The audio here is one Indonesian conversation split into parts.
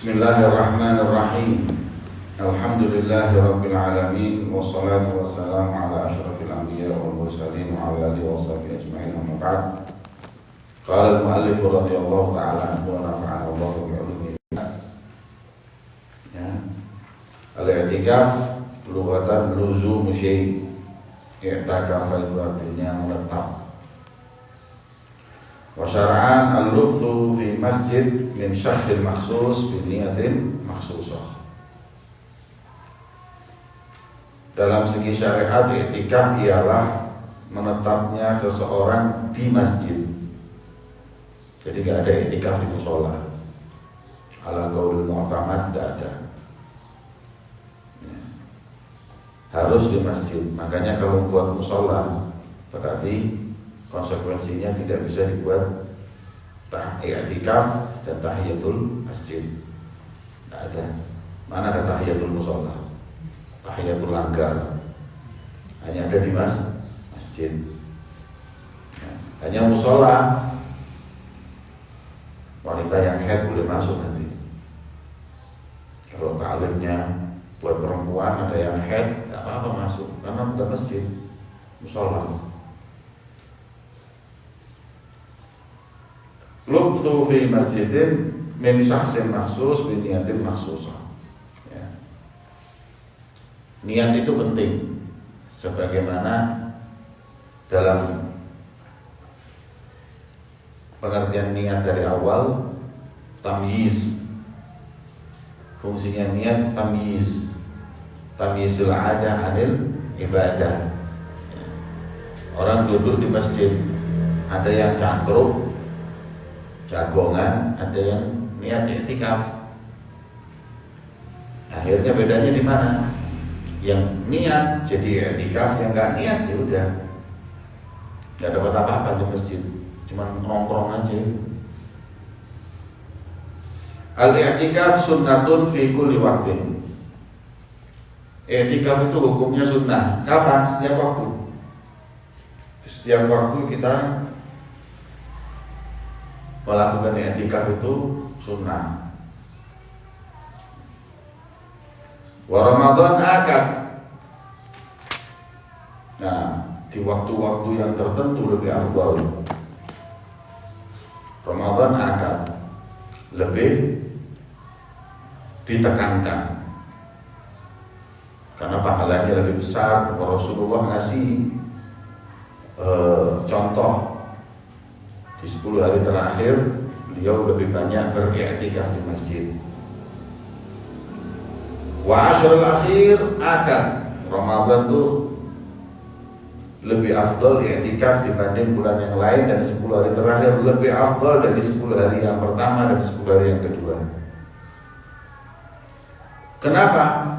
Bismillahirrahmanirrahim. Alhamdulillahirabbil alamin wassalatu wassalamu ala asyrafil anbiya wal mursalin wa ala alihi washabihi ajma'in. Amma ba'd. Qala al-mu'allif radhiyallahu ta'ala anhu wa nafa'ana Allahu bi 'ulumihi. Ya. Al-i'tikaf lughatan luzum syai'. I'takafa itu artinya menetap. Wa syar'an al-lubthu fi masjid min syakhsin makhsus bi niyatin makhsusah. Dalam segi syariat, i'tikaf ialah menetapnya seseorang di masjid. Jadi tidak ada i'tikaf di mushola. Ala qaul mu'tamad tidak ada. Harus di masjid. Makanya kalau buat mushola berarti konsekuensinya tidak bisa dibuat i'tikaf dan tahiyatul masjid. Tidak ada. Mana ada tahiyatul mushola, tahiyatul langgar, hanya ada di masjid. Hanya mushola wanita yang haid boleh masuk nanti. Kalau ta'limnya buat perempuan ada yang haid, tidak apa-apa masuk karena bukan masjid, mushola. Lubthu fi masjidin min syakhsin makhsus bi niyatin makhsusah. Ya. Niat itu penting. Sebagaimana dalam pengertian niat dari awal, tamyiz. Fungsinya niat tamyiz. Tamyizul 'adah 'anil ibadah. Ya. Orang duduk di masjid, ada yang cangkruk, jagongan, ada yang niat i'tikaf. Akhirnya bedanya di mana? Yang niat jadi i'tikaf, yang enggak niat ya udah enggak dapat apa-apa di masjid, cuma nongkrong aja. Al-i'tikaf sunnatun fi kulli waqtin. I'tikaf itu hukumnya sunnah. Kapan? Setiap waktu. Setiap waktu kita melakukan i'tikaf itu sunnah. Wa Ramadan akad. Nah, di waktu-waktu yang tertentu lebih afdal. Ramadan akad lebih ditekankan karena pahalanya lebih besar. Rasulullah ngasih contoh. Di 10 hari terakhir beliau lebih banyak beriktikaf di masjid. Wa ashrul akhir akan Ramadan itu lebih afdal iktikaf dibanding bulan yang lain, dan 10 hari terakhir lebih afdal dari 10 hari yang pertama dan 10 hari yang kedua. Kenapa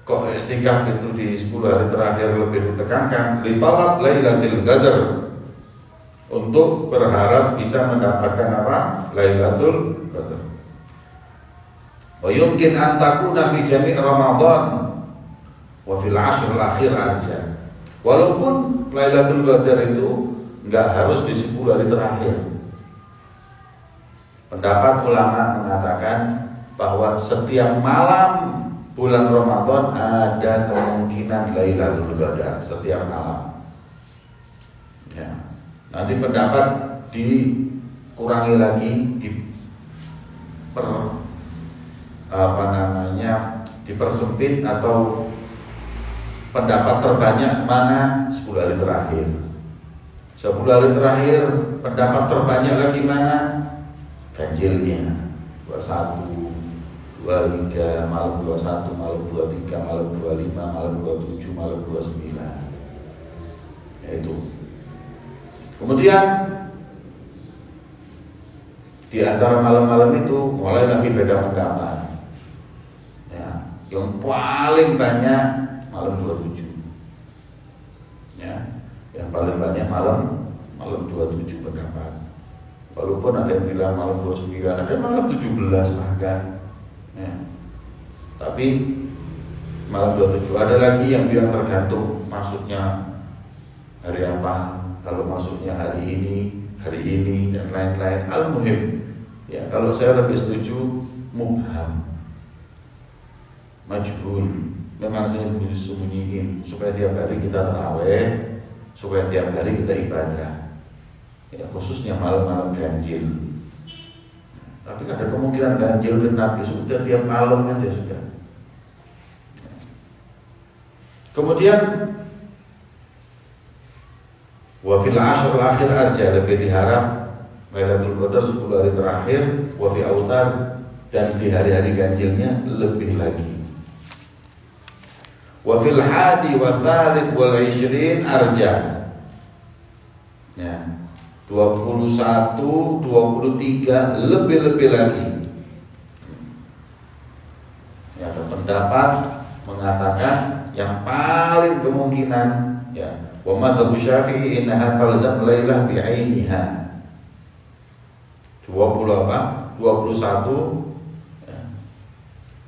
kok iktikaf itu di 10 hari terakhir lebih ditekankan? Li talab lailatul qadar, untuk berharap bisa mendapatkan apa? Lailatul Qadar. Wa yumkin an takuna fi jami' Ramadan wa fil ashr al-akhir arja. Walaupun Lailatul Qadar itu enggak harus di 10 hari terakhir. Pendapat ulama mengatakan bahwa setiap malam bulan Ramadan ada kemungkinan Lailatul Qadar setiap malam. Ya. Nanti pendapat dikurangi lagi, dipersempit, atau pendapat terbanyak mana 10 hari terakhir. 10 hari terakhir pendapat terbanyak lagi mana? Ganjilnya 21, 23, malam 21, malam 23, malam 25, malam 27, malam 29. Yaitu. Kemudian di antara malam-malam itu mulai lagi beda pendapat. Ya, yang paling banyak malam 27. Ya, yang paling banyak malam 27 pendapat. Walaupun ada yang bilang malam 29, ada malam 17 bahkan. Ya. Tapi malam 27, ada lagi yang bilang tergantung masuknya hari apa. Kalau masuknya hari ini, dan lain-lain. Al-muhim, ya, kalau saya lebih setuju mubham, majhul. Memang saya sembunyiin supaya tiap hari kita tarawih, supaya tiap hari kita ibadah. Ya, khususnya malam-malam ganjil. Tapi ada kemungkinan ganjil genap, ya sudah tiap malam aja sudah. Kemudian wa fil ashr akhir arja, lebih diharap Lailatul Qadar 10 hari terakhir, wa fi autar, dan di hari-hari ganjilnya lebih lagi. Wa fil hadi wa thalith wal 20 arja. Ya. 21, 23 lebih-lebih lagi. Ya, ada pendapat mengatakan yang paling kemungkinan, ya, wa madzhab Syafi'i innaha talzam lailah bi'ainiha. 21 ya,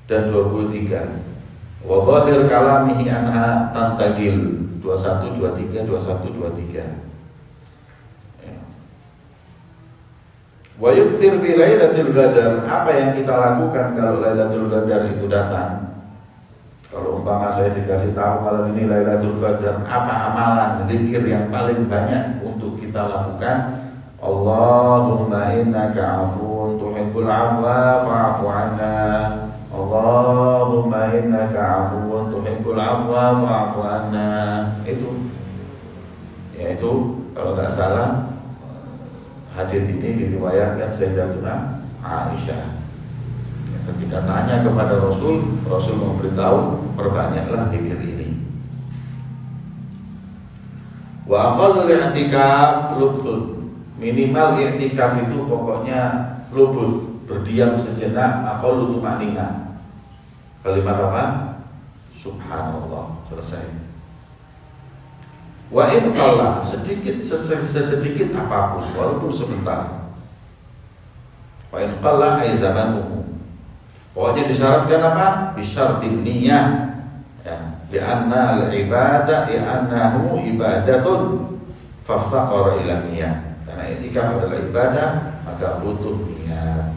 dan 23. Wa dhahir kalamihi anha tantagil 21, 23, 21, 23. Wa yukthir fi Lailatul Qadar, apa yang kita lakukan kalau Lailatul Qadar itu datang? Kalau umpama saya dikasih tahu malam ini Lailatul Qadar, apa amalan zikir yang paling banyak untuk kita lakukan? Allahumma innaka afuwun tuhibbul afwa fa'fu 'anna. Allahumma innaka afuwun tuhibbul afwa fa'fu 'anna. Itu kalau enggak salah hadis ini diriwayatkan Sayyidatuna Aisyah. Ketika tanya kepada Rasul memberitahu perbanyaklah zikir ini. Wa aqallul i'tikaf lubthun, minimal i'tikaf itu pokoknya lubut, berdiam sejenak, aqallu tumanina. Kalimat apa? Subhanallah, selesai. Wa in qalla, sesedikit apapun walaupun sebentar. Wa in qalla ay zamanuhu. Pokoknya disyaratkan apa? Bisyartin niyah. Ya, bi anna al-ibadah annahu ibadatun faftaqara ila niyah. Karena i'tikaf adalah ibadah, maka butuh niat.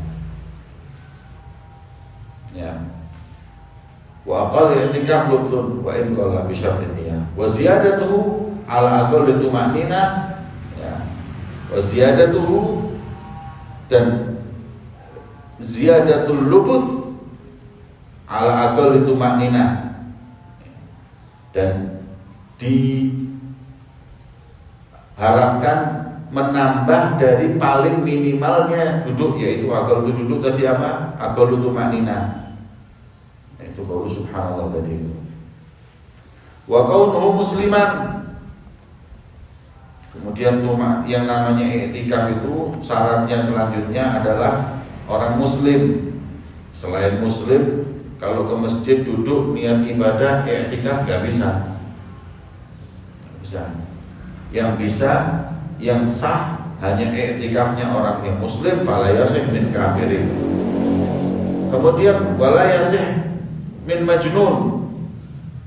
Ya. Wa aqall i'tikaf lubthun wa in qalla bisyartin niyah. Wa ziyadatuhu ala aqalli tumanina, ya, wa ziyadatuhu, dan ziyadatul lubuth ala aqalli tumanina, dan diharapkan menambah dari paling minimalnya duduk, yaitu aqallu duduk tadi apa? Aqallu tumanina. Itu baru subhanallah tadi itu. Wa kaunuhu musliman. Kemudian yang namanya i'tikaf itu syaratnya selanjutnya adalah orang muslim. Selain muslim, kalau ke masjid duduk niat ibadah i'tikaf gak bisa. Yang bisa, yang sah hanya i'tikafnya orang yang muslim, fala yasih min kafirin. Kemudian wala yasih min majnun.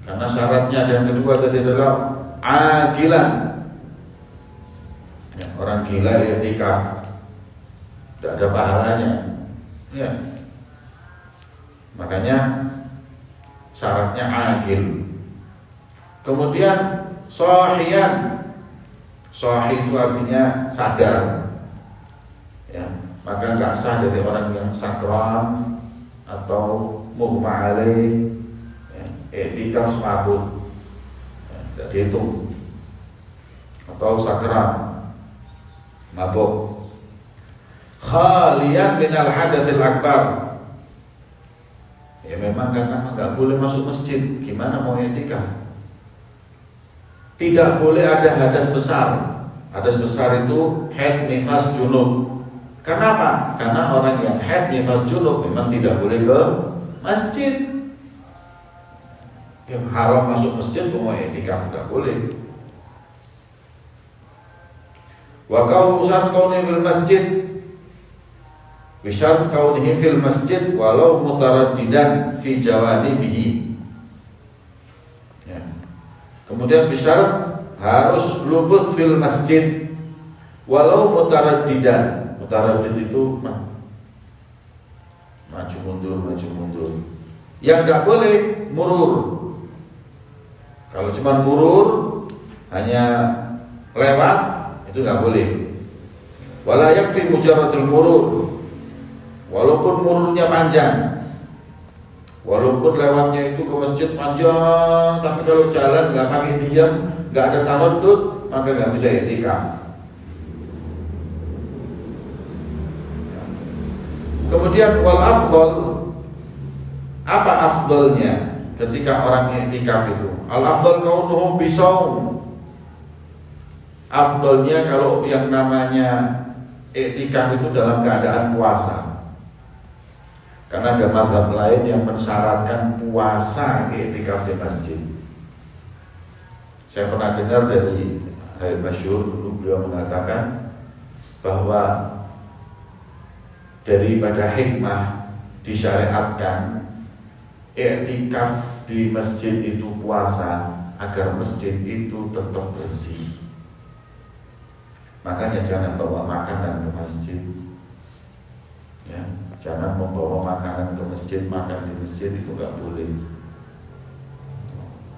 Karena syaratnya yang kedua tadi adalah agilan. Ya, orang gila i'tikaf tidak ada pahalanya. Ya. Makanya syaratnya agil. Kemudian shahiyan. Shahih itu artinya sadar. Ya, maka enggak sah dari orang yang sakram atau mughma alaih. Ya, i'tikaf semabut. Ya, tidak dihitung. Atau sakram, mabuk. Khalian minal hadatsil akbar. Ya memang karena enggak boleh masuk masjid, gimana mau i'tikaf? Tidak boleh ada hadas besar. Hadas besar itu haid, nifas, junub. Kenapa? Karena orang yang haid, nifas, junub memang tidak boleh ke masjid. Yang haram masuk masjid mau i'tikaf enggak boleh. Wa kausat kauni fil masjid, bisyarat kaunihi fil masjid walau mutaraddidan fi jawanibihi. Ya. Kemudian bisyarat harus lubuz fil masjid walau mutaraddidan. Mutaraddid itu maju mundur, maju mundur. Yang nggak boleh murur. Kalau cuma murur, hanya lewat, itu nggak boleh. Wala yakfi mujarradul murur. Walaupun mururnya panjang, walaupun lewatnya itu ke masjid panjang, tapi kalau jalan nggak pakai diam, nggak ada tawaddud, maka nggak bisa i'tikaf. Kemudian wal afdal, apa afdalnya ketika orang i'tikaf itu? Al afdal kaunuhu bisaum. Afdalnya kalau yang namanya i'tikaf itu dalam keadaan puasa. Karena ada mazhab lain yang mensyaratkan puasa i'tikaf di masjid. Saya pernah dengar dari Habib Masyhur, dulu beliau mengatakan bahwa daripada hikmah disyariatkan i'tikaf di masjid itu puasa agar masjid itu tetap bersih. Makanya jangan bawa makanan ke masjid. Ya, jangan membawa makanan ke masjid, makan di masjid itu nggak boleh.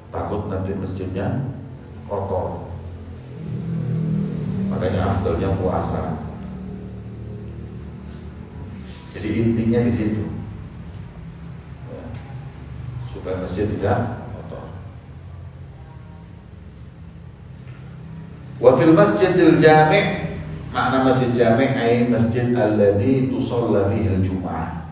Takut nanti masjidnya kotor. Makanya afdalnya puasa. Jadi intinya di situ, ya, supaya masjid tidak kotor. Wa fil masjidil jami'. Makna masjid jami' ay masjid alladzi tusalla fihi al-jum'ah.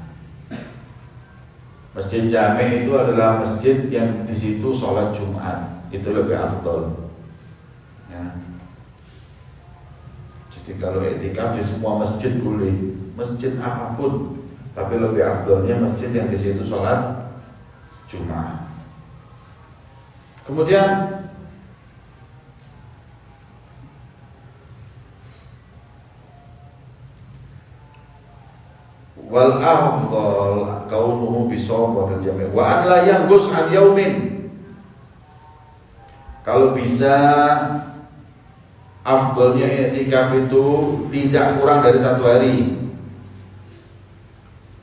Masjid jami' itu adalah masjid yang di situ sholat Jumat. Itu lebih afdal. Ya. Jadi kalau i'tikaf di semua masjid boleh, masjid apapun, tapi lebih afdalnya masjid yang di situ sholat Jumat. Kemudian wal afdal kaunuhu bisawm wa fil jami' wa an la yanqus an yaumin. Kalau bisa afdalnya i'tikaf itu tidak kurang dari 1 hari.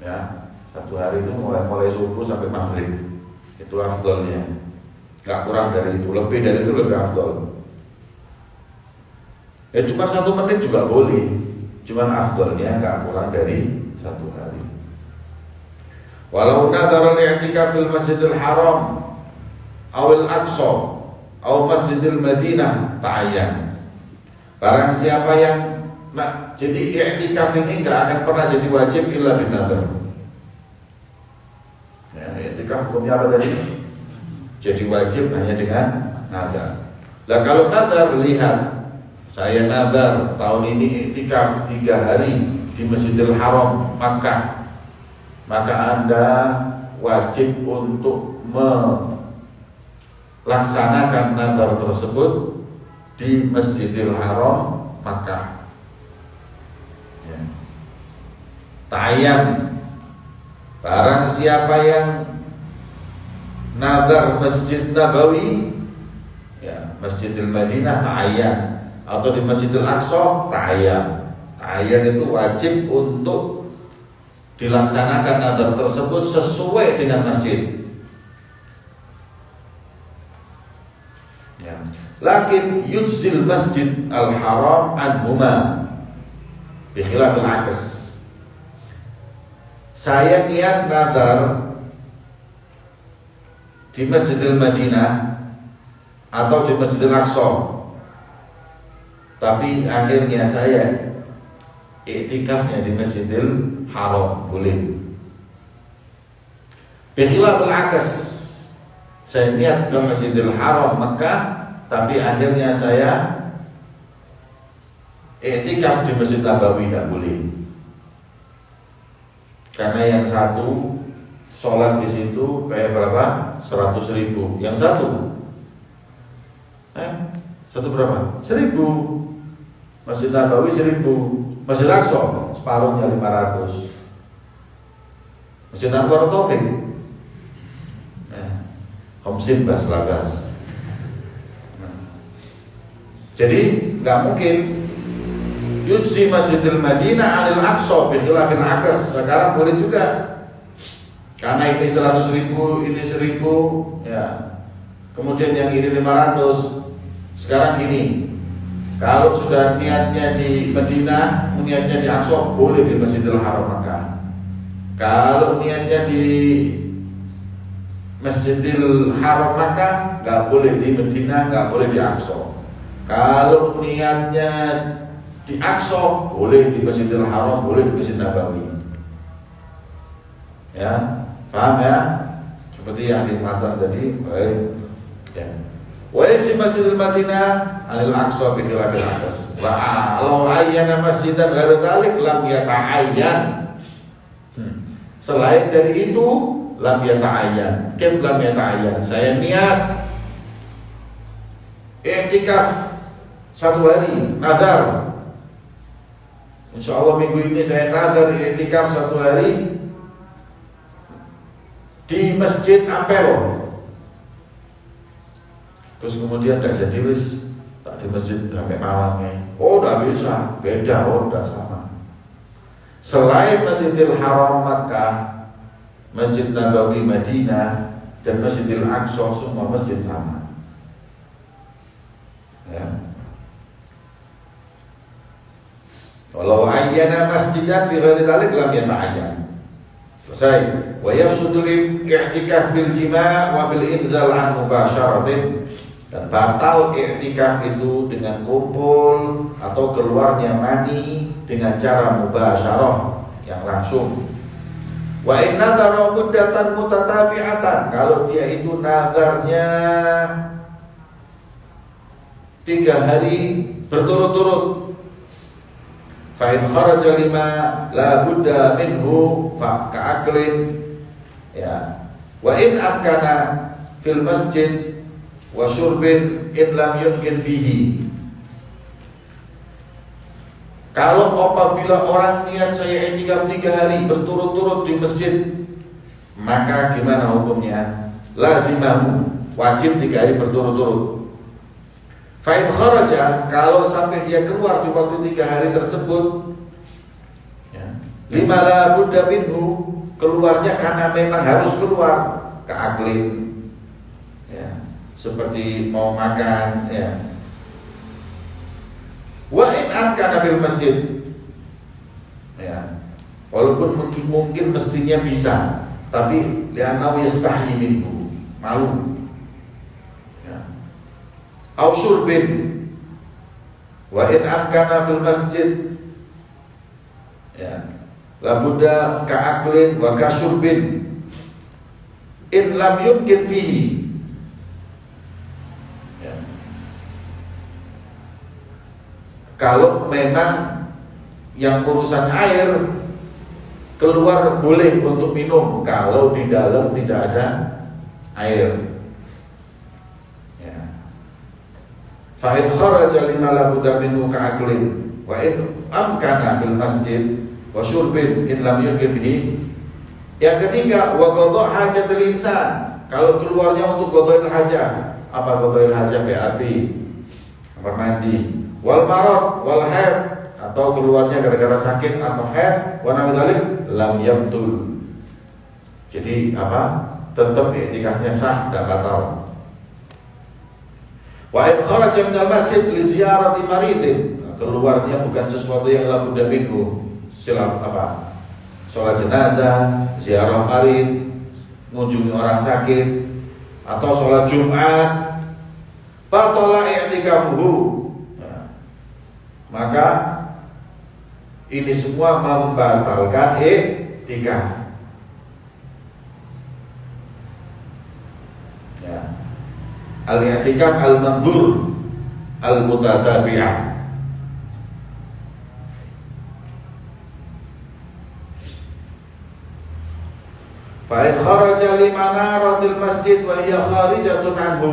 Ya, 1 hari itu mulai subuh sampai maghrib. Itu afdalnya. Enggak kurang dari itu, lebih dari itu lebih afdal. Ya cuma 1 menit juga boleh. Cuman afdalnya enggak kurang dari 1 hari. Walau nadhara al-i'tikaf fil Masjidil Haram aw al-Aqsa aw Masjidil Madinah ta'ayyan. Barang siapa yang jadi i'tikaf ini enggak akan pernah jadi wajib illa binadhar. Ya, i'tikaf hukumnya apa tadi? Jadi wajib hanya dengan nadhar. Lah kalau nadhar, lihat, saya nadhar tahun ini i'tikaf 3 hari di Masjidil Haram Makkah, maka Anda wajib untuk melaksanakan nazar tersebut di Masjidil Haram Makkah. Ya. Ta'ayyan, barang siapa yang nazar Masjid Nabawi, ya, Masjidil Madinah ta'ayyan, atau di Masjidil Aqsa ta'ayyan. Ayat itu wajib untuk dilaksanakan nazar tersebut sesuai dengan masjid. Ya. Lakin yujzil masjid al-haram anhuma bi khilafil aqs. Saya niat nazar di Masjidil Madinah atau di Masjidil Aqsa, tapi akhirnya saya i'tikafnya di Masjidil Haram, boleh. Bikhilafil aqs, saya niat ke Masjidil Haram Makkah, tapi akhirnya saya i'tikaf di Masjid Nabawi, tidak boleh. Karena yang satu sholat di situ kayak berapa? 100.000. Yang satu berapa? 1.000. Masjid Nabawi 1.000. Masjid Aqsa separuhnya 500. Masjid Anwar Taufik Homsin Bas Lagas. Jadi nggak mungkin yujzi Masjidil Madinah anil Aqsa bi khilafil aqs. Sekarang boleh juga Karena ini 100.000, ini 1.000, ya. Kemudian yang ini 500. Sekarang gini, kalau sudah niatnya di Madinah, niatnya di Aqsa, boleh di Masjidil Haram Makkah. Kalau niatnya di Masjidil Haram Makkah, nggak boleh di Madinah, nggak boleh di Aqsa. Kalau niatnya di Aqsa, boleh di Masjidil Haram, boleh di Masjid Nabawi. Ya, paham ya? Seperti yang dimatan tadi, ya. Wa isi Masjidil Madinah anil Aqsa bi khilafil atas. Wa law ayyana masjidan ghairu dzalik lam yata'ayyan. Selain dari itu lam yata'ayyan. Kif lam yata'ayyan? Saya niat i'tikaf 1 hari, nazar. Insyaallah minggu ini saya nazar i'tikaf 1 hari di Masjid Ampel. Terus kemudian gak jadi wis tak di masjid sampai malamnya. Oh udah bisa, beda, oh udah sama. Selain Masjidil Haram Makkah, Masjid Nabawi Madinah, dan Masjidil Aqsa, semua masjid sama. Ya. Walau ayyana masjidan fi ghairi dzalik lam yata'ayyan. Selesai. Wa yafsudul i'tikaf bil jima' wa bil inzal an mubasyaratin. Dan batal i'tikaf itu dengan kumpul atau keluarnya mani dengan cara mubasyarah yang langsung. Wa inna nadhara muddatan mutatabi'atan, kalau dia itu nazarnya 3 hari berturut-turut. Fa in kharaja lima la budda minhu fa ka'aklin, ya. Wa in amkana fil masjid wa syurbin in lam yumkin fihi. Kalau apabila orang niat saya i'tikaf 3 hari berturut-turut di masjid, maka gimana hukumnya? Lazimahu, wajib 3 hari berturut-turut. Fa in kharaja, kalau sampai dia keluar di waktu 3 hari tersebut, ya, lima la budda minhu, keluarnya karena memang harus keluar, ka'aklin, seperti mau makan, ya. Wa in amkana fil masjid, ya. Walaupun mungkin mestinya bisa, tapi li'annahu yastahi minhu, malu. Ya. Au syurbin. Wa in amkana fil masjid, ya. La budda ka'aklin wa kasyurbin. In lam yumkin fihi. Kalau memang yang urusan air keluar boleh untuk minum, kalau di dalam tidak ada air. Ya. Fa in kharaja lima la budda minhu ka'aklin wa in amkana fil masjid wa syurbin in lam yumkin bihi. Yang ketiga, wa qada hajatul insan, kalau keluarnya untuk qadail hajah. Apa qadail hajah? BAB, kamar mandi. Wal marad wal haid, atau keluarnya gara-gara sakit atau haid, wa nawi dzalik lam yabtul. Jadi apa? Tetap i'tikafnya sah, tidak batal. Wa in kharaja minal masjid li ziyarati maridin, keluarnya bukan sesuatu yang la budda minhu, silap apa? Salat jenazah, ziarah marid, mengunjungi orang sakit, atau salat Jumat, batala i'tikafuhu, maka ini semua membatalkan i'tikaf. Ya. Al-i'tikaf al-mandur al-mutatabi'ah. Fa in kharaja li manaratil masjid wa hiya kharijatun anhu,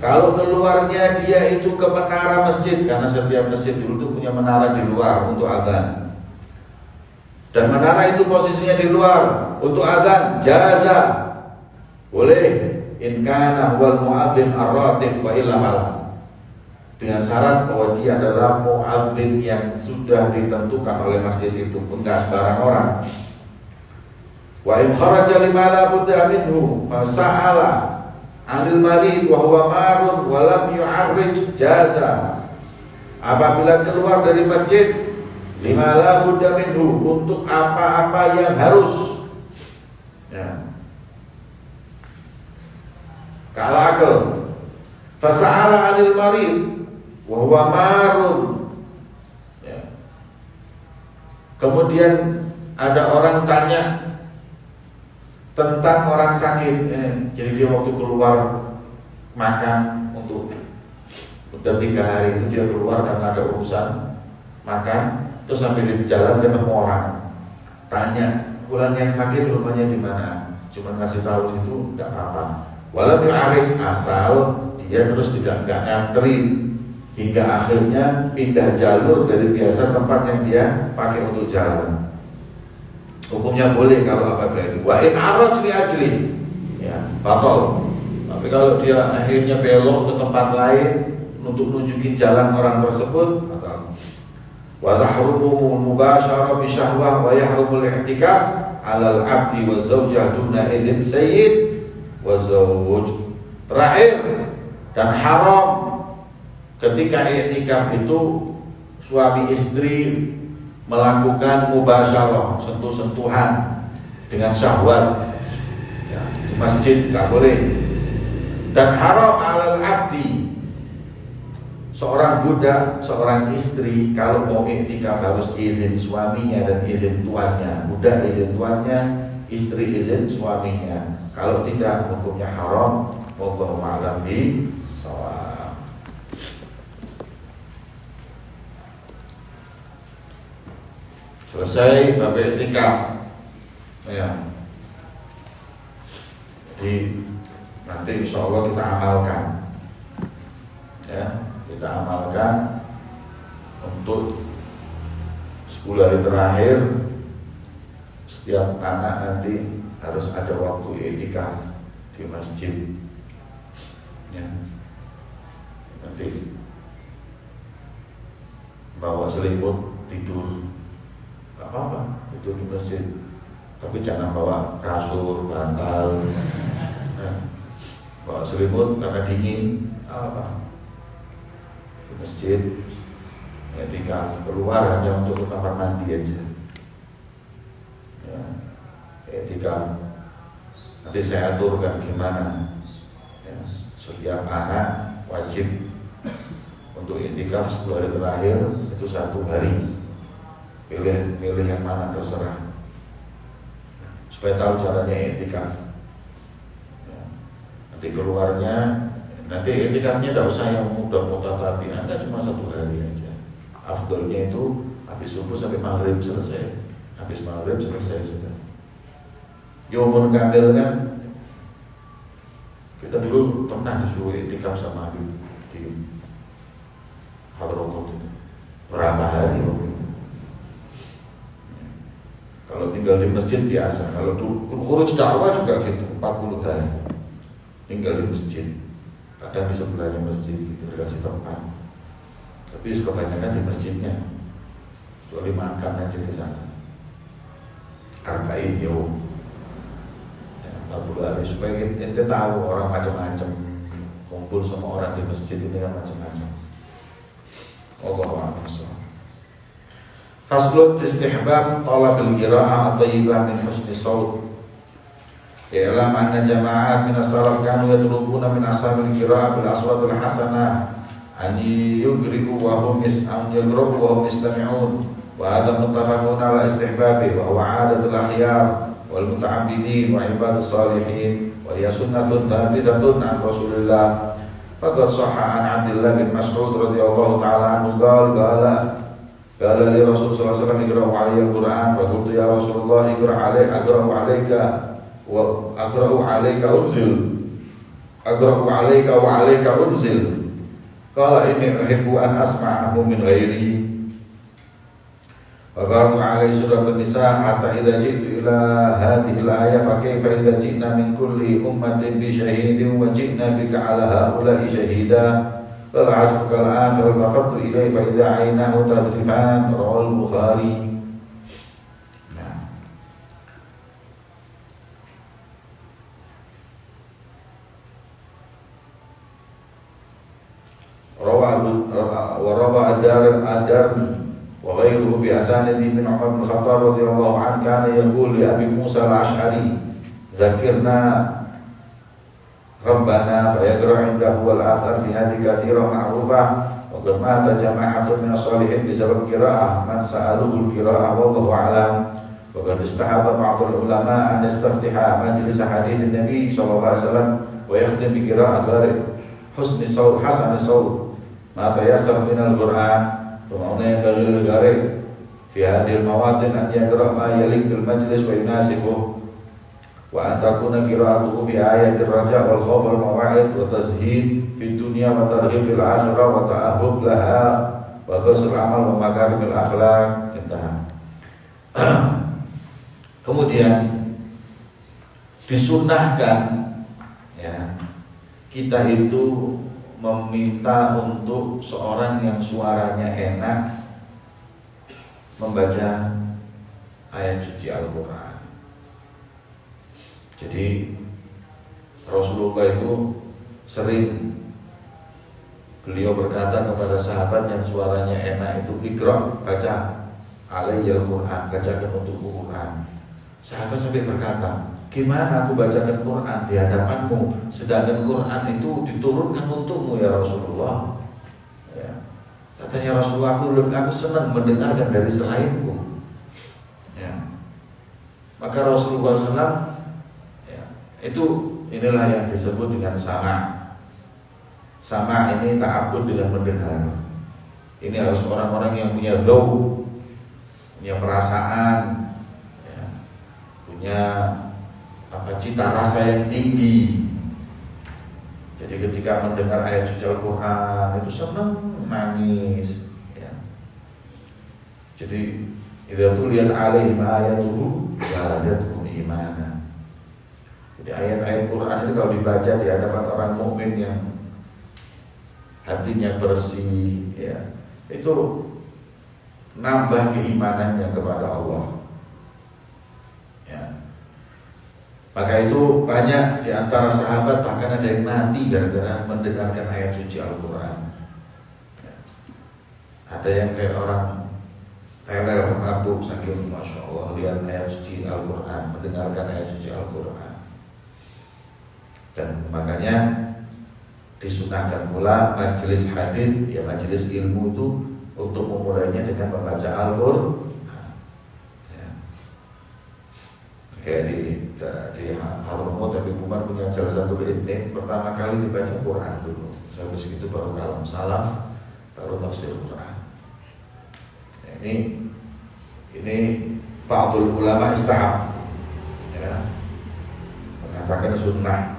kalau keluarnya dia itu ke menara masjid, karena setiap masjid dulu itu punya menara di luar untuk adzan, dan menara itu posisinya di luar untuk adzan, jaza, boleh, in kana huwal muadzin ar-ratib wa illa malah, dengan syarat bahwa dia adalah muadzin yang sudah ditentukan oleh masjid itu, enggak sembarang orang. Wa in kharaja lima la budda minhu fasa'ala 'anil marid wa huwa marun wa lam yu'arrij jaza. Apabila keluar dari masjid lima la budda minhu, untuk apa-apa yang harus, ya, kalakal, fasa'ala 'anil marid wa huwa marun, ya. Kemudian ada orang tanya tentang orang sakit, jadi dia waktu keluar makan untuk udah 3 hari itu dia keluar karena ada urusan makan, terus sampai di jalan ketemu orang, tanya bulan yang sakit rumahnya di mana, cuma ngasih tahu itu nggak apa-apa. Walau bi'arij, asal dia terus tidak nggak ngantri hingga akhirnya pindah jalur dari biasa tempat yang dia pakai untuk jalan. Hukumnya boleh kalau apa berarti. Wa in araj li ajli, ya, batal. Tapi kalau dia akhirnya belok ke tempat lain untuk nunjukin jalan orang tersebut, batal. Wa tahrumu mubasyarah bi syahwah wa yahrumu al-i'tikaf 'ala al-'abdi wa zawjah duna idzin sayyid wa zawj. Terakhir, dan haram ketika i'tikaf itu suami istri melakukan mubasyarah, sentuh-sentuhan dengan syahwat, ya, di masjid nggak boleh. Dan haram 'alal 'abdi, seorang budak, seorang istri kalau mau i'tikaf harus izin suaminya dan izin tuannya. Budak izin tuannya, istri izin suaminya. Kalau tidak, hukumnya haram. Wallahu a'lam bishawab. Selesai bab i'tikaf, ya. Jadi nanti insya Allah kita amalkan, ya, kita amalkan untuk 10 hari terakhir. Setiap anak nanti harus ada waktu i'tikaf di masjid, ya. Nanti bawa selimut tidur, gak apa-apa, itu di masjid. Tapi jangan bawa kasur, bantal, bawa selimut karena dingin, apa? Di masjid, ketika keluar hanya untuk ke kamar mandi aja. Ya, ketika nanti saya aturkan gimana. Ya, setiap anak wajib untuk i'tikaf 10 hari terakhir itu 1 hari. Pilih yang mana terserah, supaya tahu caranya i'tikaf, ya. Nanti keluarnya, nanti i'tikafnya tidak usah yang mudah-mudah, tapi anda cuma 1 hari aja. Afdolnya itu habis subuh sampai maghrib selesai, habis maghrib selesai sudah. Yaumun kandil kan, kita dulu pernah disuruh i'tikaf sama Habib di Hadramut itu berapa hari waktu itu. Kalau tinggal di masjid biasa, kalau khuruj dakwah juga gitu, 40 hari tinggal di masjid, kadang di sebelahnya masjid gitu, dikasih tempat. Tapi kebanyakan di masjidnya, kecuali makan aja di sana. Arba'in yaum, ya, 40 hari, supaya kita tahu orang macam-macam kumpul sama orang di masjid ini kan macam-macam. Allahu a'lam. Faslun fi istihbab talab al-qira'ah at-thayyibah min husni shaut. I'lam anna jama'at min as-salaf kanu yatlubuna min ashabil qira'ah bil aswat al-hasanah an yugri'u wa hum yastami'un, wa hadha muttafaqun ala istihbabi wa huwa 'adatul akhyar wal muta'abbidin wa ibadus salihin wa hiya sunnatun thabitatun an Rasulillah. Faqad sahha an Abdullah bin Mas'ud radhiyallahu ta'ala anhu qala li Rasul sallallahu alaihi wasallam iqra'u 'alayya al-Qur'an, fa qultu ya Rasulullah aqra'u 'alayka wa 'alayka unzil. Qala inni uhibbu an asma'ahu min ghairi. Wa qara'tu 'alayhi surat an-nisa hatta idza ji'tu ila hadhihi al-ayah fa kayfa idza ji'na min kulli ummatin bi shahidin wa ji'na bika 'ala ha'ula'i shahida. Qala hasbuka al-an fa iltafattu ilayhi fa idza 'aynahu tadrifan. Rawal Bukhari. Nah, وروى الدارمي وغيره بأسانيد من عمر بن الخطاب رضي الله عنه كان يقول لأبي موسى الأشعري ذكرنا ربنا فيقرأ عنده والآثار في هذه كثيرة معروفة وقد مات جماعة من الصالحين بسبب قراءة من سألوه القراءة والله أعلم وقد استحب بعض العلماء أن يستفتح مجلس حديث النبي صلى الله عليه وسلم ويختم بقراءة غير حسن الصوت ما تيسر من القرآن ومعنى ينبغي للقارئ في هذه المواطن أن يقرأ ما يليق بالمجلس ويناسبه وأن تكون قراءته في آية الرجاء والخوف والمواعظ وتزهيد في الدنيا وترغيب في الآخرة وتأهب لها وغسل العمل ومكارم الأخلاق. Intaha. Kemudian disunnahkan ya, kita itu meminta untuk seorang yang suaranya enak membaca ayat suci Al-Quran. Jadi Rasulullah itu sering beliau berkata kepada sahabat yang suaranya enak itu, Iqra, baca alaiyal Quran, bacakan untukku Quran. Sahabat sampai berkata, gimana aku bacakan Quran di hadapanmu, sedangkan Quran itu diturunkan untukmu ya Rasulullah. Ya. Katanya Rasulullah, aku senang mendengarkan dari selainku. Ya. Maka Rasulullah SAW itu inilah yang disebut dengan sama. Sama ini ta'abbud dengan mendengar. Ini harus orang-orang yang punya dzauq, punya perasaan, ya, punya cita rasa yang tinggi. Jadi ketika mendengar ayat suci Al-Quran itu senang, nangis, ya. Jadi idza tuliyat alaihim ayatuhu zadatuhum imana. Jadi ayat-ayat Quran itu kalau dibaca di hadapan orang mukmin yang hatinya bersih, ya, itu nambah keimanannya kepada Allah. Ya. Maka itu banyak di antara sahabat bahkan ada yang mati gara-gara mendengarkan ayat suci Al-Quran. Ya. Ada yang kayak orang teler mabuk saking masya Allah lihat ayat suci Al-Quran, mendengarkan ayat suci Al-Quran. Dan makanya disunahkan pula majelis hadis, ya majelis ilmu itu untuk memulainya dengan membaca Al-Quran. Ya. Kayak di Hadramaut Habib Umar punya Jalsatul Itsnin, pertama kali dibaca Quran dulu. Habis itu baru kalam salaf, baru tafsir Quran. Ya, ini ba'dul ulama istihab, ya, mengatakan sunnah.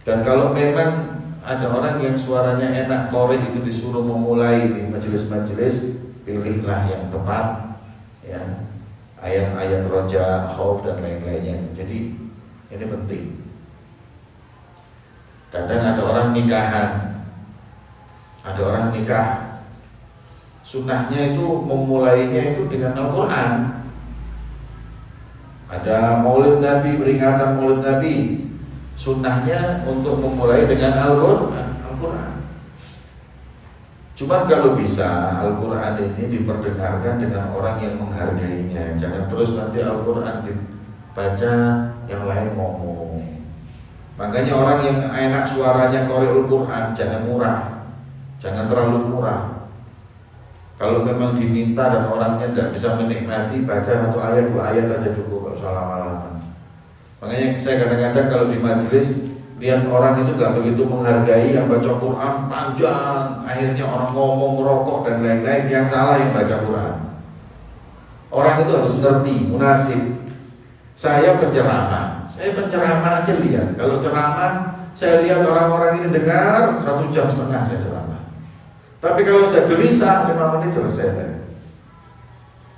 Dan kalau memang ada orang yang suaranya enak, qori itu disuruh memulai di majelis-majelis, pilihlah yang tepat, ya, ayat-ayat roja, khauf dan lain-lainnya. Jadi ini penting. Kadang ada orang nikahan, ada orang nikah, sunnahnya itu memulainya itu dengan Al-Quran. Ada maulid Nabi, peringatan maulid Nabi, sunnahnya untuk memulai dengan Al-Quran. Cuman kalau bisa Al-Quran ini diperdengarkan dengan orang yang menghargainya. Jangan terus nanti Al-Quran dibaca yang lain ngomong. Makanya orang yang enak suaranya qari'ul Quran jangan murah, jangan terlalu murah. Kalau memang diminta dan orangnya tidak bisa menikmati, baca satu ayat, dua ayat aja cukup, gak usah lama-lama. Makanya saya kadang-kadang kalau di majelis lihat orang itu gak begitu menghargai, yang baca Quran panjang, akhirnya orang ngomong, rokok dan lain-lain. Yang salah yang baca Quran. Orang itu harus ngerti, munasib. Saya penceramah aja lihat. Kalau ceramah, saya lihat orang-orang ini dengar 1,5 jam saya ceramah. Tapi kalau sudah gelisah 5 menit selesai.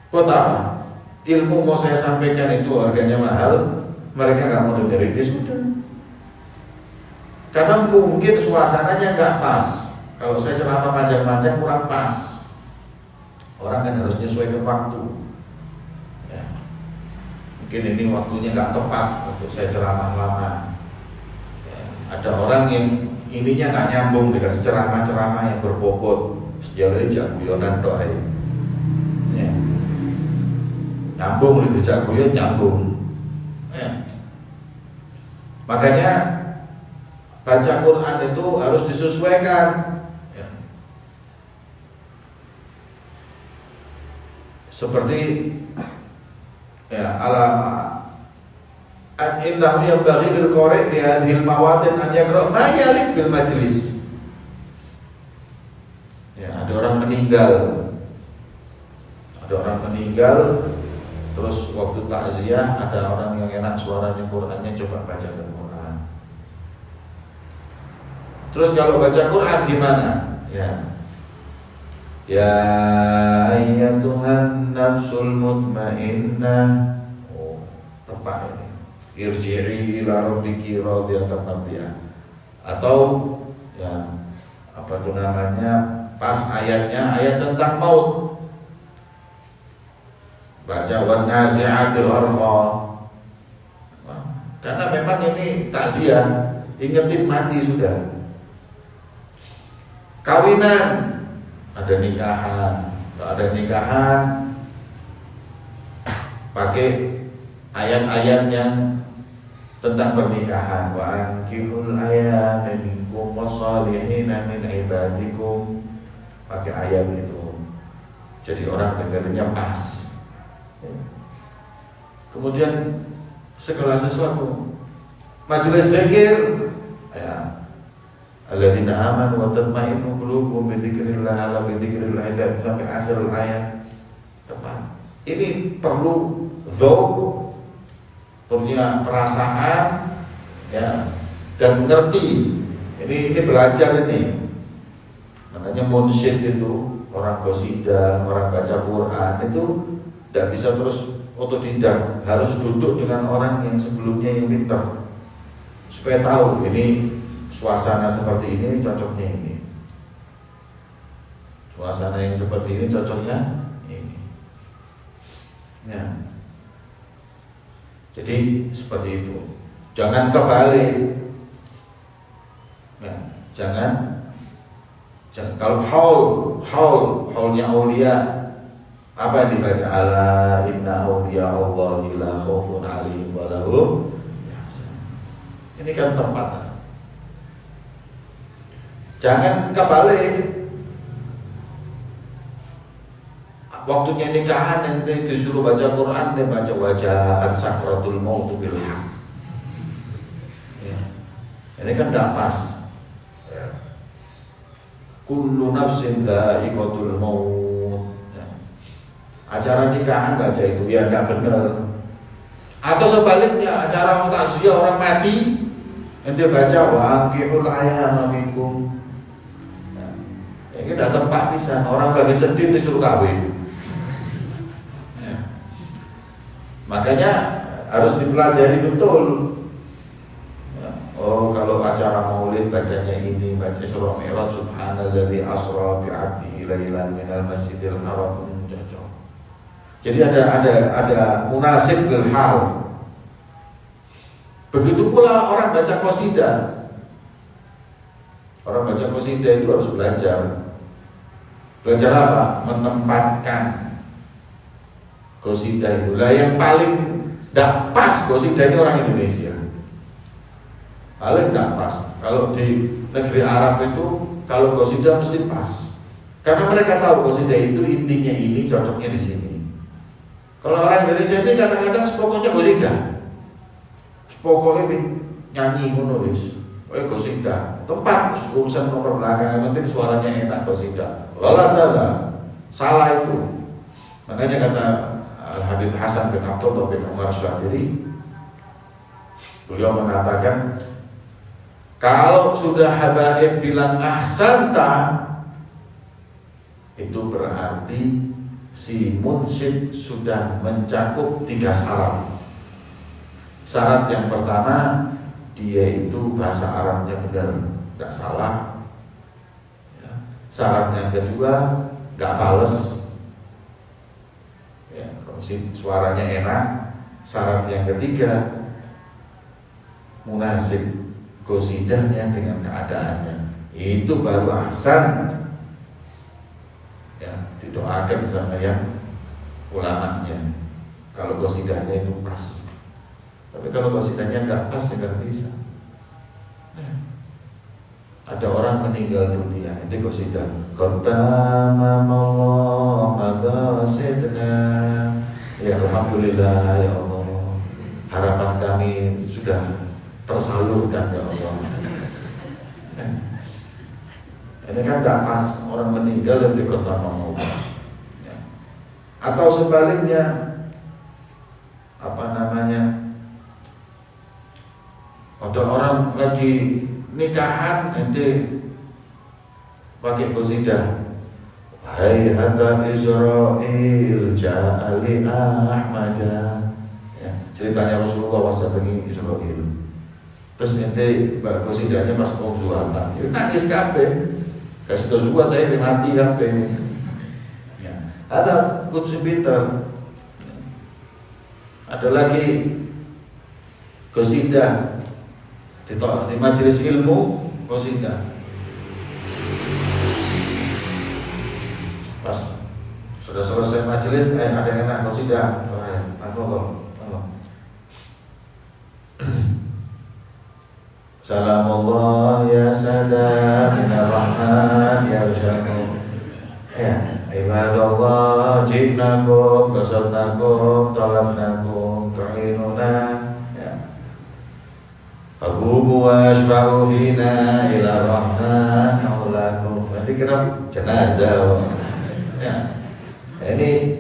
Buat apa? Ilmu mau saya sampaikan itu harganya mahal, mereka nggak mau dengerin, dia sudah. Karena mungkin suasananya nggak pas. Kalau saya ceramah panjang-panjang kurang pas. Orang kan harus menyesuaikan waktu. Ya. Mungkin ini waktunya nggak tepat untuk saya ceramah lama. Ya. Ada orang yang ininya nggak nyambung, dikasih ceramah-ceramah yang berbobot, sejauh jaguyonan doa. Ya. Nyambung itu jaguyon nyambung. Ya. Makanya baca Quran itu harus disesuaikan. Ya. Seperti ya innahu yanbaghi lil qari' fi hadhil mawadin an yaqra' ma yalik bil majlis. Ya, ada orang meninggal. Terus waktu takziah ada orang yang enak suaranya Qur'annya, coba baca Quran. Terus kalau baca Quran gimana? Ya ayyatuhan nafsul mutmainnah. Oh, tepat ini. Irji'i ila rabbiki radiyatan mardiyah. Atau ya apa itu namanya, pas ayatnya ayat tentang maut, baca wan nazi'atil gharqa. Karena memang ini takziah, ingetin mati sudah. Kawinan, ada nikahan, kalau ada nikahan pakai ayat-ayat yang tentang pernikahan. Wa ankihul ayama minkum wassalihina min ibadikum, pakai ayat itu. Jadi orang dengarnya pas. Kemudian segala sesuatu, majelis zikir, ya, alladzina amanu wa tatma'innu qulubuhum bi dzikrillah ala bi dzikrillah, sampai akhir ayat. Tepat. Ini perlu dzauq, punya perasaan, ya, dan mengerti. Ini belajar ini. Makanya munsyid itu, orang qasidah, orang baca Quran itu tidak bisa terus otodidak, harus duduk dengan orang yang sebelumnya yang pintar, supaya tahu ini suasana seperti ini cocoknya ini, suasana yang seperti ini cocoknya ini. Ya. Jadi seperti itu. Jangan kebalik. Ya, jangan kalau haulnya aulia, apa yang dibaca? Ala inna auliya Allah la khaufun 'alaihim wa lahum yahzanun. Ini kan tempat. Jangan kebalik. Waktunya nikahan nanti disuruh baca Quran, dan baca wajah sakratul maut bil haq. Ya. Ini kan tidak pas. Ya. Kullu nafsin dha'iqatul maut. Ya. Acara nikahan baca itu ya tidak benar. Atau sebaliknya, acara takziah orang mati, nanti baca wa anqihul ayama minkum. Ya. Ini tidak tepat bisa. Orang lagi sedih disuruh kawin. Makanya harus dipelajari betul. Oh, kalau acara maulid bacanya ini, baca surah Mi'raj, subhanalladzi asra bi 'abdihi lailan minal masjidil haram, cocok. Jadi ada munasib bil hal. Begitu pula orang baca qasidah. Orang baca qasidah itu harus belajar. Belajar apa? Menempatkan qasidah itu. Lah yang paling tidak pas qasidah ini orang Indonesia. Paling tidak pas. Kalau di negeri Arab itu, kalau qasidah mesti pas. Karena mereka tahu qasidah itu intinya ini, cocoknya di sini. Kalau orang Indonesia ini kadang-kadang sepokoknya qasidah. Sepokoknya nyanyi ngono wis. Qasidah. Tempat urusan nomor belakang, yang penting suaranya enak qasidah. Salah itu. Makanya kata Habib Hasan bin Abdullah bin Umar Syadiri, beliau mengatakan, kalau sudah habaib bilang ahsanta, itu berarti si munsyid sudah mencakup 3 syarat. Syarat yang pertama, dia itu bahasa Arabnya benar, tidak salah. Syarat yang kedua, tidak fales, suaranya enak. Syarat yang ketiga, munasib, qosidahnya dengan keadaannya. Itu baru ahsan. Ya, didoakan sama yang ulamanya. Kalau qosidahnya itu pas. Tapi kalau qosidahnya nggak pas, ya nggak bisa. Ada orang meninggal dunia, itu qosidah. Qaddamallahu maqasidna. Ya alhamdulillah ya Allah. Harapan kami sudah tersalurkan ya Allah. Ini kan nggak pas, orang meninggal yang diqaddamallahu. Ya. Atau sebaliknya, ada orang lagi nikahan ente pakai qasidah, hai hatta Israil ja'ali Ahmada, ya, ceritanya Rasulullah wasatangi Israil. Terus ente qasidahnya pas mau zuatan, ya nangis kabeh, kasih tau zuat aja mati kabeh. Ya, ada kutsi pintar. Ada lagi qasidah di majelis ilmu, qasidah. Pas sudah selesai majelis, ada yang enak qasidah. Salamullah ya salam minar rahman ya rusyakum. Ya, ibadallah jibnakum qasadnakum talabnakum tu'inuna. Faqumu washfa'u fina ila rahman maulakum. Nanti kira jenazah. Ya. Ini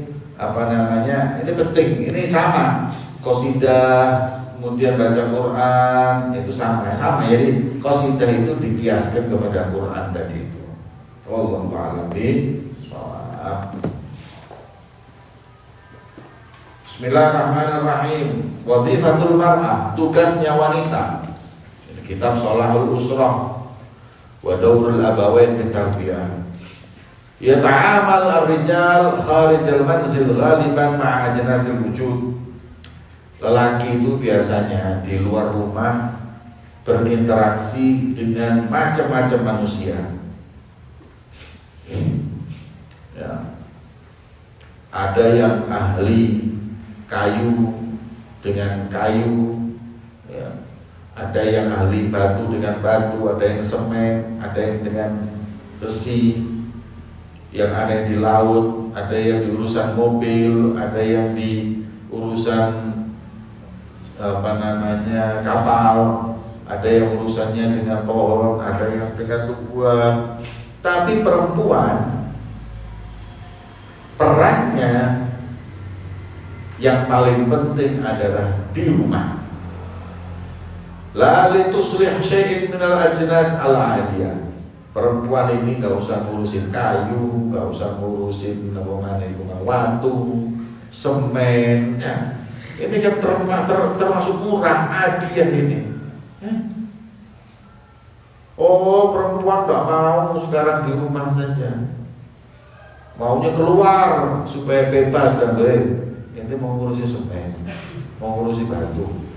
ini penting. Ini sama. Qasidah, kemudian baca Quran itu sama. Jadi qasidah itu dikiaskan kepada Quran tadi itu. Wallahu a'lam bishawab. Bismillahirrahmanirrahim. Wadhifatul mar'ah, tugasnya wanita. Kitab Sholahul Usrah wa Daurul Abawain fi Tarbiyah. Yata'amal ar-rijal kharijal manzil ghaliban ma'a ajnasil wujud. Lelaki itu biasanya di luar rumah berinteraksi dengan macam-macam manusia. Ya. Ada yang ahli kayu dengan kayu, ya. Ada yang ahli batu dengan batu, ada yang semen, ada yang dengan besi, yang ada yang di laut, ada yang di urusan mobil, ada yang di urusan kapal, ada yang urusannya dengan pohon, ada yang dengan tumbuhan. Tapi perempuan perannya yang paling penting adalah di rumah. La lituslih syai'in minal ajnas al-'adiyah. Perempuan ini gak usah ngurusin kayu, gak usah ngurusin watu, semen, ya. Ini kan termasuk murah, adiyah ini. Oh, perempuan gak mau sekarang di rumah saja, maunya keluar supaya bebas dan baik. Ente mau ngurusi semen, mau ngurusi batu,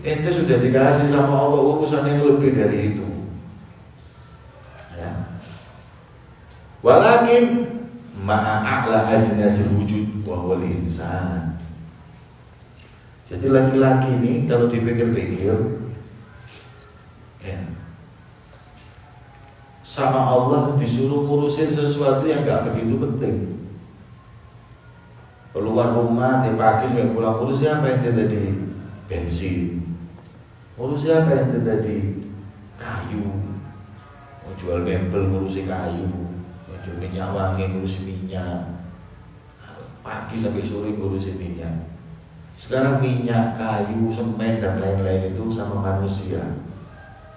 ente sudah dikasih sama Allah urusan yang lebih dari itu. Ya. Walakin ma'a'la ajnasil wujud wa huwal insan. Jadi laki-laki ini kalau dipikir-pikir, ya, sama Allah disuruh ngurusin sesuatu yang gak begitu penting. Keluar rumah, di pagi sampai pulang, urus siapa yang tadi bensin, urus siapa yang tadi kayu, mau jual mebel ngurusi kayu, mau jual minyak wangi ngurusi minyak, pagi sampai sore ngurusi minyak. Sekarang minyak, kayu, semen dan lain-lain itu sama manusia,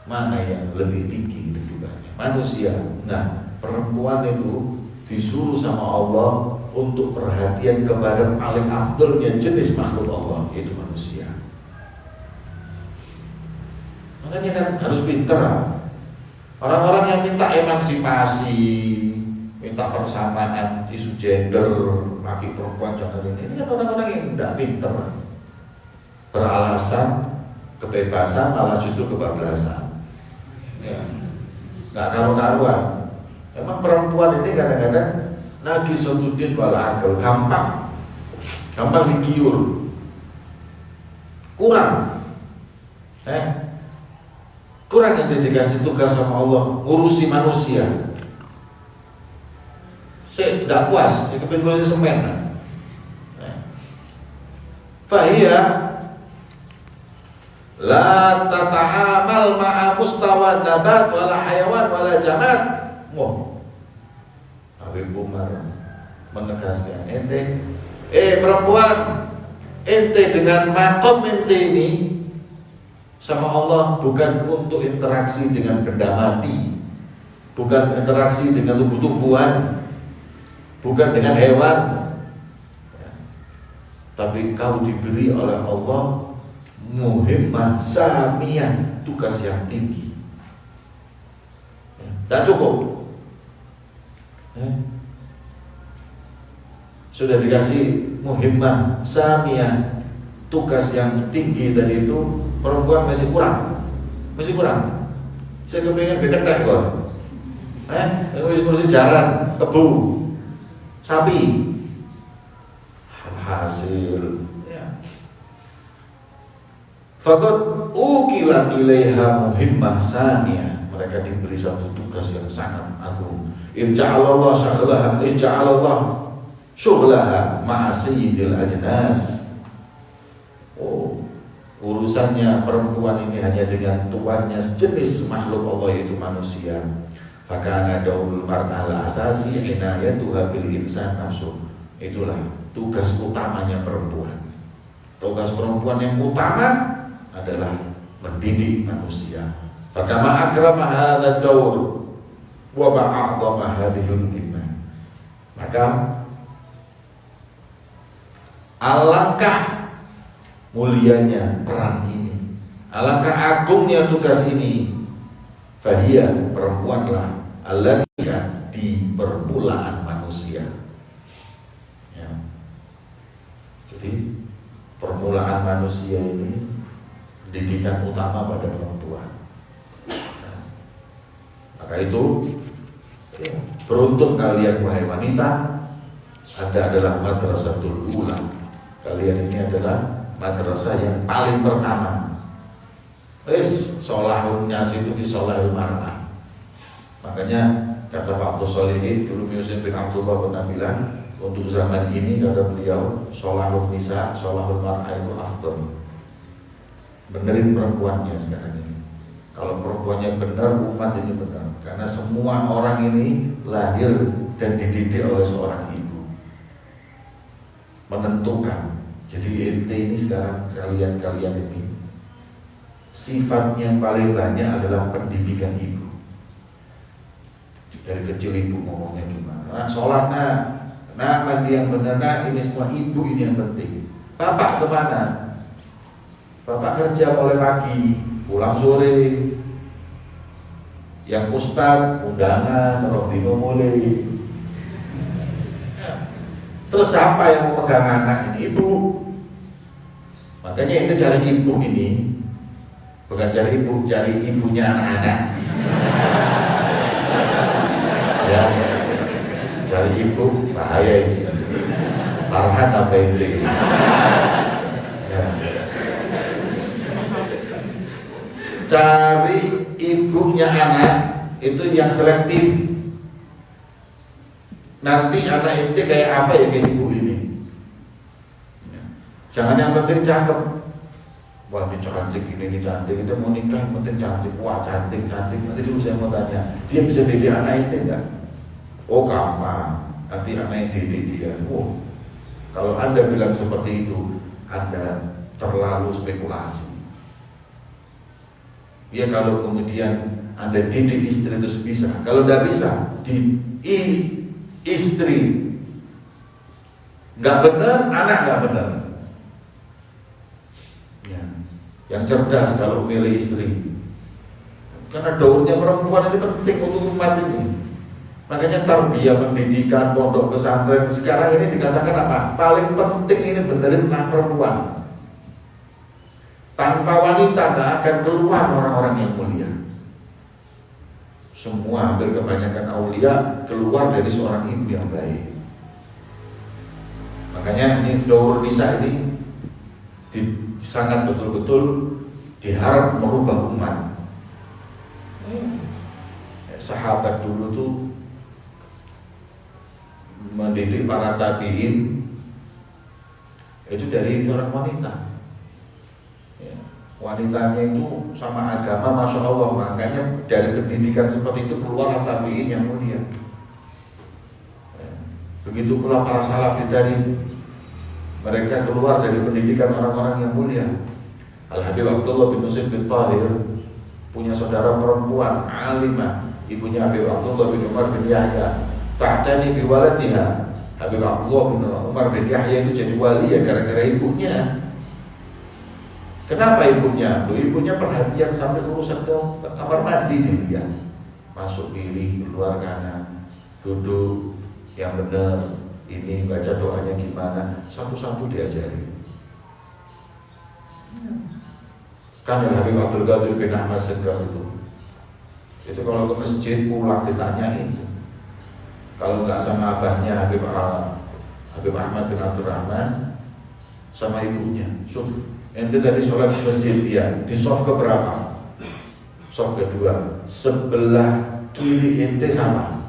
mana yang lebih tinggi kedudukannya? Manusia. Nah, perempuan itu disuruh sama Allah untuk perhatian kepada paling afdalnya jenis makhluk Allah, yaitu manusia. Makanya kan harus pintar. Orang-orang yang minta emansipasi, minta persamaan, isu gender, laki perempuan jangan ini kan orang-orang yang tidak pintar. Beralasan kebebasan malah justru kebablasan. Ya, nggak karu-karuan. Emang perempuan ini kadang-kadang nagisatuddin wal aql, gampang digiur, kurang yang dikasih tugas sama Allah ngurusi manusia. Saya tidak puas, dia kepingin ngurusi semen. Fahiyya la tata'amal ma'a mustawa nabat wala hayawan wala jamad. Habib Umar menegaskan, perempuan, ente dengan makom ente ini sama Allah bukan untuk interaksi dengan benda mati, bukan interaksi dengan tumbuh-tumbuhan, bukan dengan hewan, tapi kau diberi oleh Allah muhimmah samiyah, tugas yang tinggi. Tidak cukup. Sudah dikasih muhimmah samiyah, tugas yang tinggi tadi itu, perempuan masih kurang. Saya kepingin bekendak kok. Ngurusi jaran, kebu, sapi. Hasil faqad ukilat ilaiha muhimmah saniyah, mereka diberi satu tugas yang sangat agung. Irja'alallah syughlaha ma'a sayyidil ajnas. Urusannya perempuan ini hanya dengan tuannya sejenis makhluk Allah, yaitu manusia. Fakana daulul mar'al asasi inayatuha bil insan nafsu. Itulah tugas utamanya perempuan. Tugas perempuan yang utama adalah mendidik manusia. Fakama akrama hadzal daur wa ba'adhama hadhil iman. Maka alangkah mulianya peran ini, alangkah agungnya tugas ini. Fahiyya, perempuanlah allati di permulaan manusia. Ya. Jadi permulaan manusia ini didikan utama pada perempuan. Nah, maka itu beruntung kalian wahai wanita, Anda adalah madrasatul ula. Kalian ini adalah madrasah yang paling pertama. Sholahun nyas itu fi sholahil mar'ah. Makanya kata Pak Abdul Solihin dulu, Musim bin Abdullah pernah bilang, untuk zaman ini kata beliau, sholahun nisa, sholahul mar'ah itu afdal. Benerin perempuannya sekarang ini. Kalau perempuannya benar, umat ini benar. Karena semua orang ini lahir dan dididik oleh seorang ibu. Menentukan. Jadi ente ini sekarang kalian ini sifatnya paling banyak adalah pendidikan ibu. Dari kecil ibu ngomongnya gimana, sholat mandi yang benar, ini semua ibu ini yang penting. Bapak kemana? Bapak kerja mulai pagi, pulang sore. Yang ustaz undangan, Robino mulai. Terus siapa yang memegang anak ini? Ibu. Makanya itu cari ibu ini. Bukan cari ibu, cari ibunya anak-anak. Ya, cari ibu bahaya ini. Farhan apa ini? Ya. Cari ibunya anak itu yang selektif. Nanti anak ente kayak apa ya kayak ibu ini. Jangan yang penting cakep. Wah ini cantik, ini cantik, kita mau nikah yang penting cantik. Wah cantik. Nanti dulu saya mau tanya, dia bisa didik anak ente enggak? Oh gampang, nanti anak didik dia. Oh, kalau Anda bilang seperti itu, Anda terlalu spekulasi. Ya kalau kemudian Anda didik istri itu bisa. Kalau tidak bisa, istri nggak benar, anak nggak benar. Ya. Yang cerdas kalau milih istri, karena daurnya perempuan ini penting untuk umat ini. Makanya tarbiyah, pendidikan, pondok pesantren sekarang ini dikatakan apa? Paling penting ini benerin anak perempuan. Tanpa wanita nggak akan keluar orang-orang yang mulia. Semua hampir kebanyakan aulia keluar dari seorang ibu yang baik. Makanya ini daur nisa ini sangat betul-betul diharap merubah umat. Sahabat dulu tuh mendidik para tabiin itu dari orang wanita. Wanitanya itu sama agama, masya Allah. Makanya dari pendidikan seperti itu keluar tabiin yang mulia. Begitu pula para salaf dari mereka keluar dari pendidikan orang-orang yang mulia. Al-Habib Abdullah bin Nusaib bin Tahir punya saudara perempuan alimah, ibunya Habib Abdullah bin Umar bin Yahya. Ta'tani bi waladiha. Habib Abdullah bin Umar bin Yahya itu jadi wali ya gara-gara ibunya. Kenapa ibunya? Ibunya perhatian sampai urusan ke kamar mandi dia. Masuk kiri, keluar kanan, duduk yang benar, ini baca doanya gimana, satu-satu diajari. Kan Habib Abdul Qadir bin Ahmad Segaf itu kalau ke masjid pulang ditanyain. Kalau nggak sama abahnya Habib Ahmad bin Abdul Rahman, sama ibunya. Ente tadi sholat di masjid ya, di soft keberapa? Soft kedua. Sebelah kiri ente sama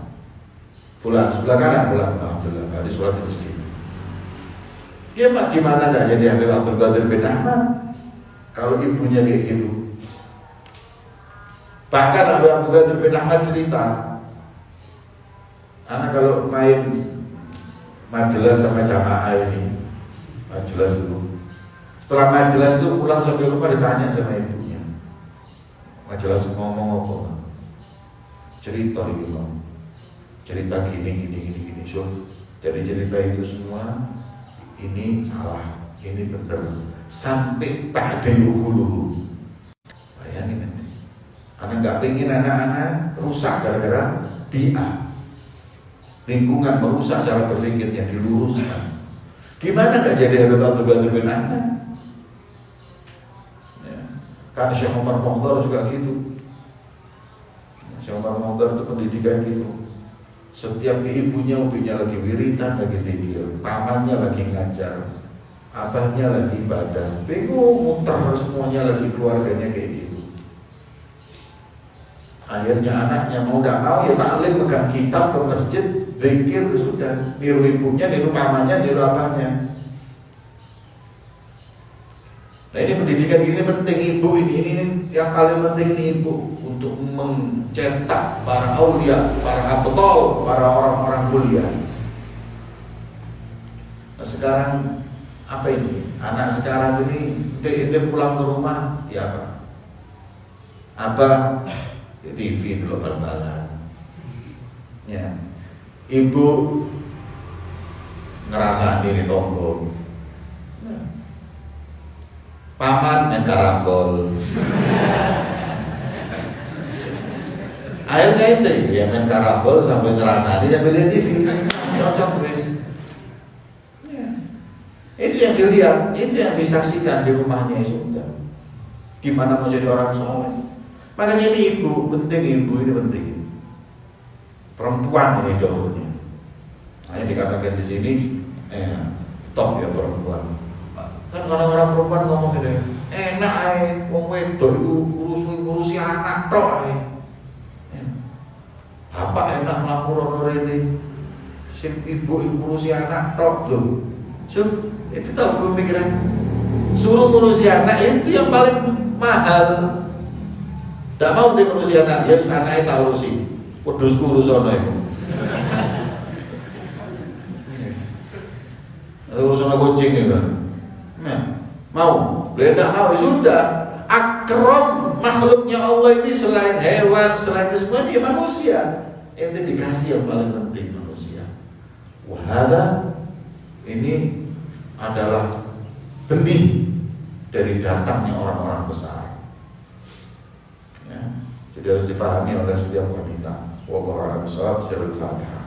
fulan, sebelah kanan fulan. Alhamdulillah, tadi sholat di masjid. Ya Pak, gimana nggak jadi Habib Abdul Qadir bin Ahmad kalau ibunya kayak gitu? Bahkan Habib Abdul Qadir bin Ahmad cerita, anak kalau main majelis sama jamaah ini, majelis dulu. Setelah majelis itu pulang sampai rumah ditanya sama ibunya, majelis ngomong apa? Cerita gitu, cerita gini. So, jadi cerita itu semua ini salah, ini benar, sampai tak ada lugu. Bayangin nanti, anak nggak pengen anak-anak rusak gara-gara bi'ah. Lingkungan merusak cara berpikirnya, diluruskan. Gimana nggak jadi Habib Abdul Qadir bin Ahmad? Kan Syekh Umar Mokhtar juga gitu. Syekh Umar Mokhtar itu pendidikan gitu. Setiap ibunya lagi wiridan, lagi zikir, pamannya lagi ngajar, abahnya lagi ibadah, bingung muter semuanya lagi keluarganya kayak gitu. Akhirnya anaknya mau nggak mau ya taklim, megang kitab ke masjid, zikir, sudah niru ibunya, niru pamannya, niru abahnya. Nah ini pendidikan ini penting, ibu ini yang paling penting ini ibu untuk mencetak para aulia, para abdal, para orang-orang mulia. Nah sekarang apa ini? Anak sekarang ini dia pulang ke rumah, ya apa? Apa? TV dulu bal-balan. Ya. Ibu ngerasa diri tombol. Paman main karambol. Akhirnya itu ya main karambol sambil ngerasani sambil lihat TV. Cocok guys. Itu yang dilihat, itu yang disaksikan di rumahnya sudah. Gimana mau jadi orang soleh? Makanya ini ibu ini penting. Perempuan ini dahulunya. Hanya dikatakan di sini, top ya perempuan. Kan orang-orang perempuan ngomong gini, enak wong wedok itu ngurusi anak tok apa enak ngapur ini, sing ibu ngurusi anak tok loh. Itu tahu pemikiran suruh ngurusi anak itu yang paling mahal. Tidak mau dia ngurusi anak, ya anaknya tak urusi. Wedhusku urusono iku. Urusan kucing itu kan. Mau, tidak mau, sudah. Akram makhluknya Allah ini selain hewan, selain semua dia manusia. Itu dikasih yang paling penting manusia. Wahada ini adalah benih dari datangnya orang-orang besar. Ya. Jadi harus dipahami oleh setiap wanita. Wallahu a'lam bishawab. Sirul Fatihah.